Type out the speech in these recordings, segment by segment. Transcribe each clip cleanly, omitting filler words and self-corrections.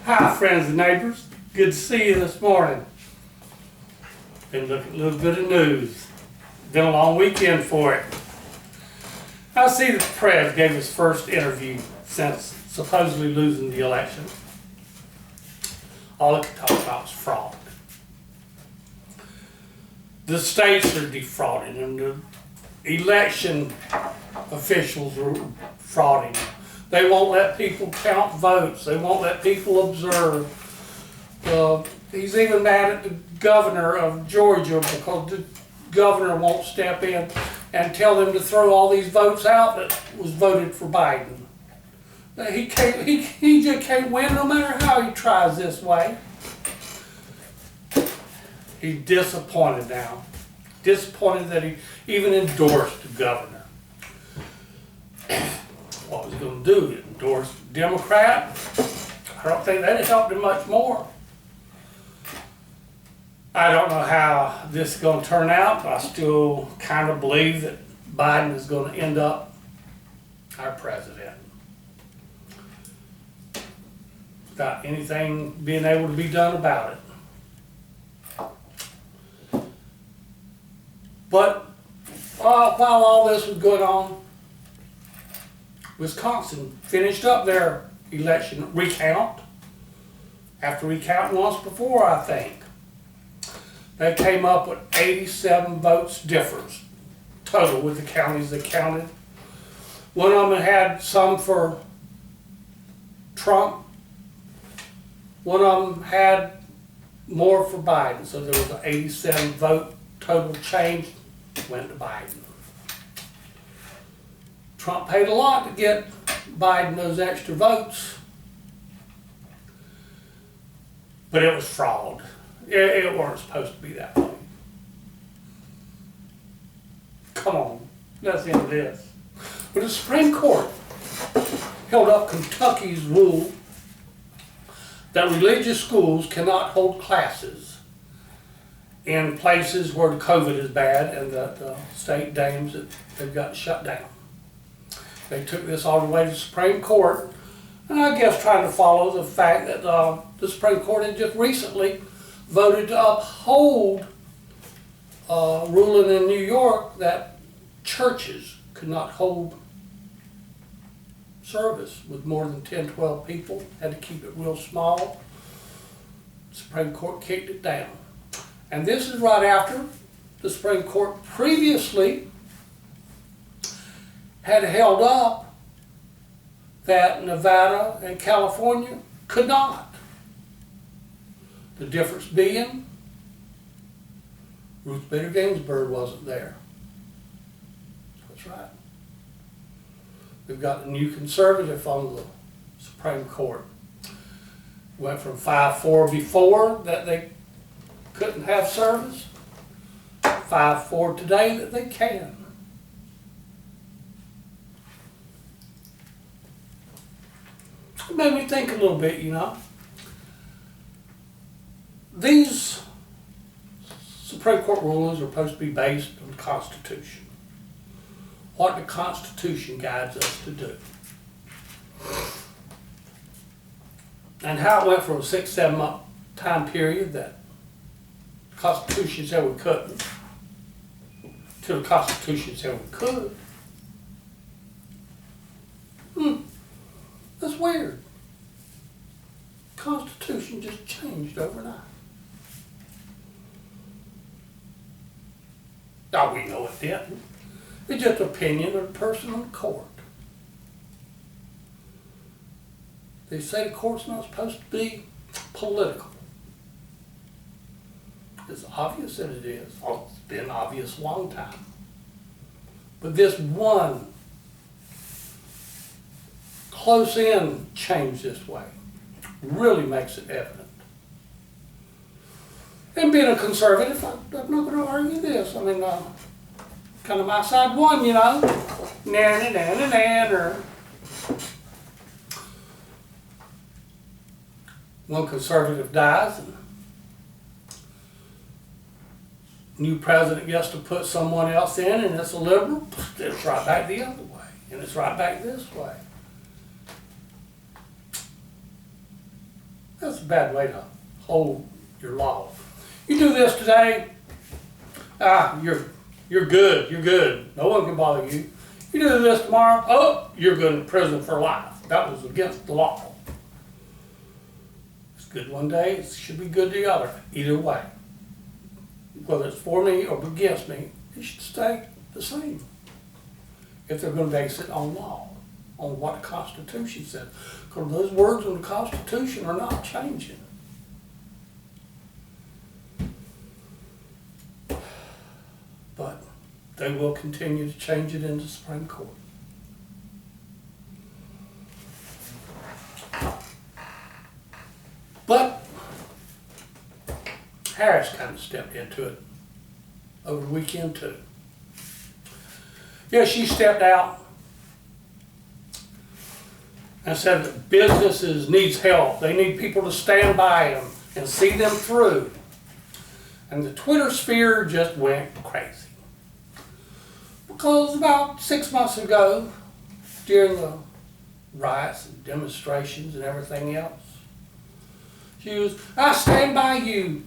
Hi, friends and neighbors. Good to see you this morning. Been looking at a little bit of news. Been a long weekend for it. I see the press gave his first interview since supposedly losing the election. All it could talk about was fraud. The states are defrauding and the election officials are frauding. They won't let people count votes. They won't let people observe. He's even mad at the governor of Georgia because the governor won't step in and tell them to throw all these votes out that was voted for Biden. He just can't win no matter how he tries this way. He's disappointed now. Disappointed that he even endorsed the governor. What was he going to do? Endorse a Democrat? I don't think that helped him much more. I don't know how this is going to turn out, but I still kind of believe that Biden is going to end up our president without anything being able to be done about it. But while all this was going on, Wisconsin finished up their election recount. After recounting once before, I think. They came up with 87 votes difference total with the counties that counted. One of them had some for Trump. One of them had more for Biden. So there was an 87 vote total change, went to Biden. Trump paid a lot to get Biden those extra votes, but it was fraud. It weren't supposed to be that way. Come on, that's the end of this. But the Supreme Court held up Kentucky's rule that religious schools cannot hold classes in places where the COVID is bad and that the state deems that they've got to shut down. They took this all the way to the Supreme Court, and I guess trying to follow the fact that the Supreme Court had just recently voted to uphold ruling in New York that churches could not hold service with more than 10, 12 people, had to keep it real small. The Supreme Court kicked it down. And this is right after the Supreme Court previously had held up that Nevada and California could not. The difference being, Ruth Bader Ginsburg wasn't there. That's right. We've got a new conservative on the Supreme Court. Went from 5-4 before that they couldn't have service, 5-4 today that they can. It made me think a little bit, you know. These Supreme Court rulings are supposed to be based on the Constitution. What the Constitution guides us to do. And how it went from a 6-7 month time period that the Constitution said we couldn't, to the Constitution said we could. That's weird. Constitution just changed overnight. Now we know it didn't. It's just opinion of the person on the court. They say the court's not supposed to be political. It's obvious that it is. Oh, it's been obvious a long time. But this one close-in change this way really makes it evident. And being a conservative, I'm not going to argue this. I mean, kind of my side one, you know. Or one conservative dies and new president gets to put someone else in, and it's a liberal, it's right back the other way, and it's right back this way. That's a bad way to hold your law. You do this today, you're good, you're good. No one can bother you. You do this tomorrow, oh, you're going to prison for life. That was against the law. It's good one day, it should be good the other. Either way. Whether it's for me or against me, it should stay the same. If they're going to base it on law, on what the Constitution says. Because those words in the Constitution are not changing. But they will continue to change it in the Supreme Court. But Harris kind of stepped into it over the weekend too. Yeah, she stepped out and said that businesses needs help. They need people to stand by them and see them through. And the Twitter sphere just went crazy. Because about 6 months ago, during the riots and demonstrations and everything else, she was, I stand by you,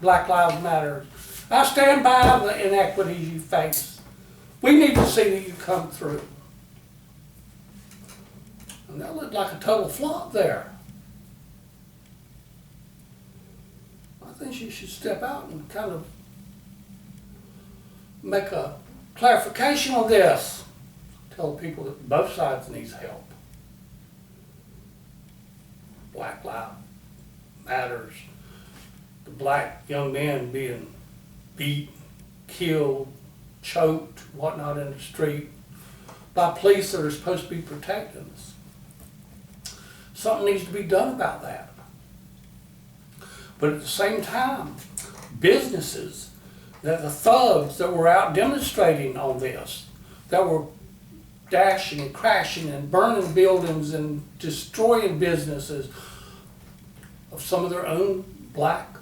Black Lives Matter. I stand by the inequities you face. We need to see that you come through. And that looked like a total flop there. I think she should step out and kind of make a clarification on this. Tell people that both sides needs help. Black Lives Matters. The black young men being beat, killed, choked, whatnot in the street by police that are supposed to be protecting us. Something needs to be done about that. But at the same time, businesses, that the thugs that were out demonstrating on this, that were dashing and crashing and burning buildings and destroying businesses of some of their own black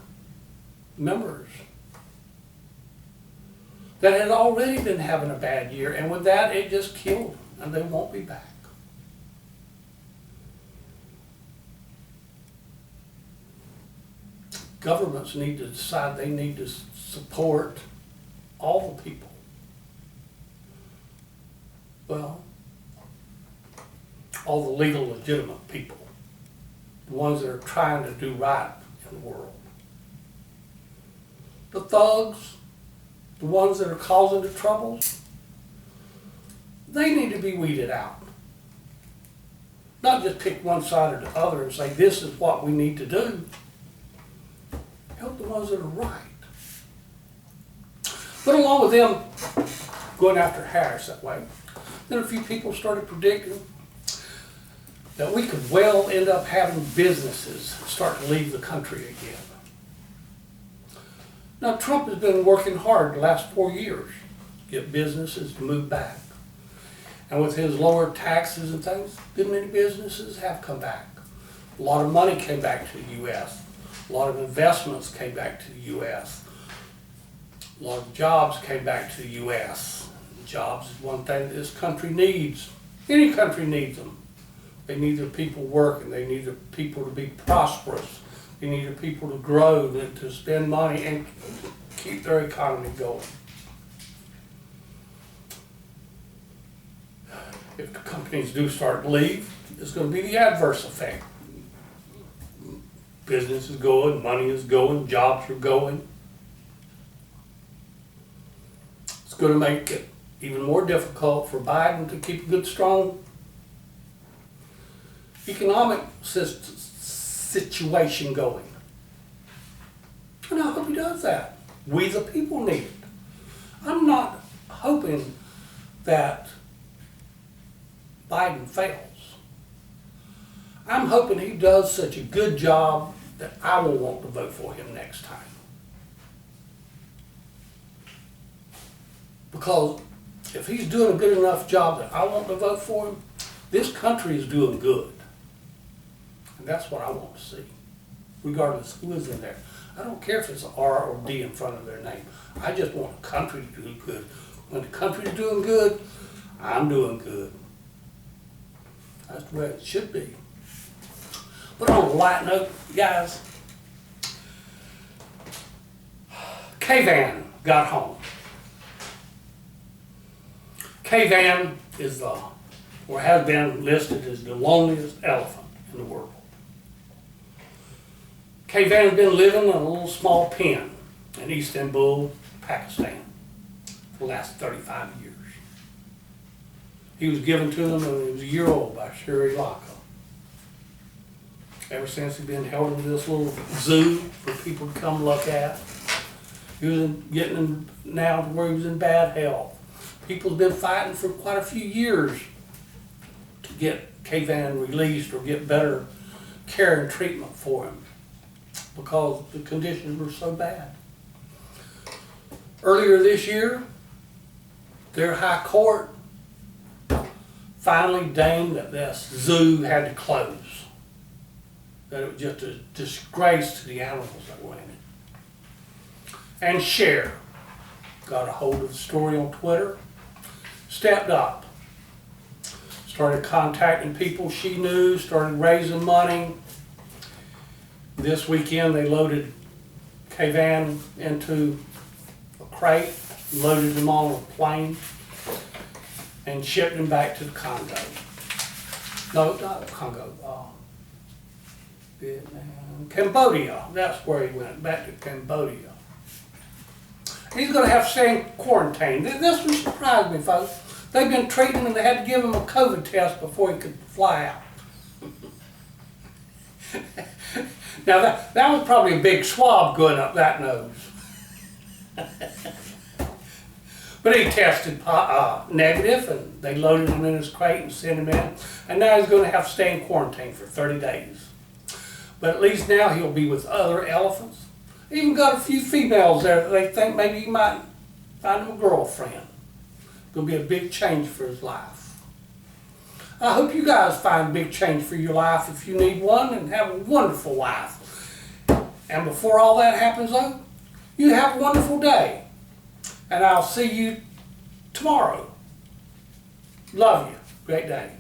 members, that had already been having a bad year, and with that it just killed them, and they won't be back. Governments need to decide they need to support all the people. Well, all the legal, legitimate people, the ones that are trying to do right in the world. The thugs, the ones that are causing the troubles, they need to be weeded out. Not just pick one side or the other and say, this is what we need to do. Help the ones that are right. But along with them going after Harris that way, then a few people started predicting that we could well end up having businesses start to leave the country again. Now, Trump has been working hard the last 4 years to get businesses to move back. And with his lower taxes and things, good many businesses have come back. A lot of money came back to the U.S. A lot of investments came back to the U.S. A lot of jobs came back to the U.S. Jobs is one thing that this country needs. Any country needs them. They need their people working. They need their people to be prosperous. They need their people to grow, to spend money and keep their economy going. If the companies do start to leave, it's going to be the adverse effect. Business is going, money is going, jobs are going. It's going to make it even more difficult for Biden to keep a good, strong economic situation going. And I hope he does that. We the people need it. I'm not hoping that Biden fails. I'm hoping he does such a good job that I will want to vote for him next time. Because if he's doing a good enough job that I want to vote for him, this country is doing good. And that's what I want to see, regardless of who is in there. I don't care if it's an R or D in front of their name. I just want the country to do good. When the country is doing good, I'm doing good. That's the way it should be. But on a light note, guys, Kaavan got home. Kaavan is or has been listed as the loneliest elephant in the world. Kaavan has been living in a little small pen in Istanbul, Pakistan, for the last 35 years. He was given to them when he was a year old by Sri Lanka. Ever since he's been held in this little zoo for people to come look at. He was getting now to where he was in bad health. People have been fighting for quite a few years to get Kaavan released or get better care and treatment for him because the conditions were so bad. Earlier this year, their high court finally deemed that this zoo had to close. That it was just a disgrace to the animals that were in it. And Cher got a hold of the story on Twitter, stepped up, started contacting people she knew, started raising money. This weekend they loaded Kaavan into a crate, loaded him on a plane, and shipped him back to the Congo. No, not Congo. Vietnam, Cambodia. That's where he went, back to Cambodia. He's going to have to stay in quarantine. This one surprised me, folks. They've been treating him and they had to give him a COVID test before he could fly out. Now that was probably a big swab going up that nose. But he tested negative and they loaded him in his crate and sent him in. And now he's going to have to stay in quarantine for 30 days. But at least now he'll be with other elephants. Even got a few females there. They think maybe he might find him a girlfriend. It'll be a big change for his life. I hope you guys find a big change for your life if you need one and have a wonderful life. And before all that happens though, you have a wonderful day. And I'll see you tomorrow. Love you. Great day.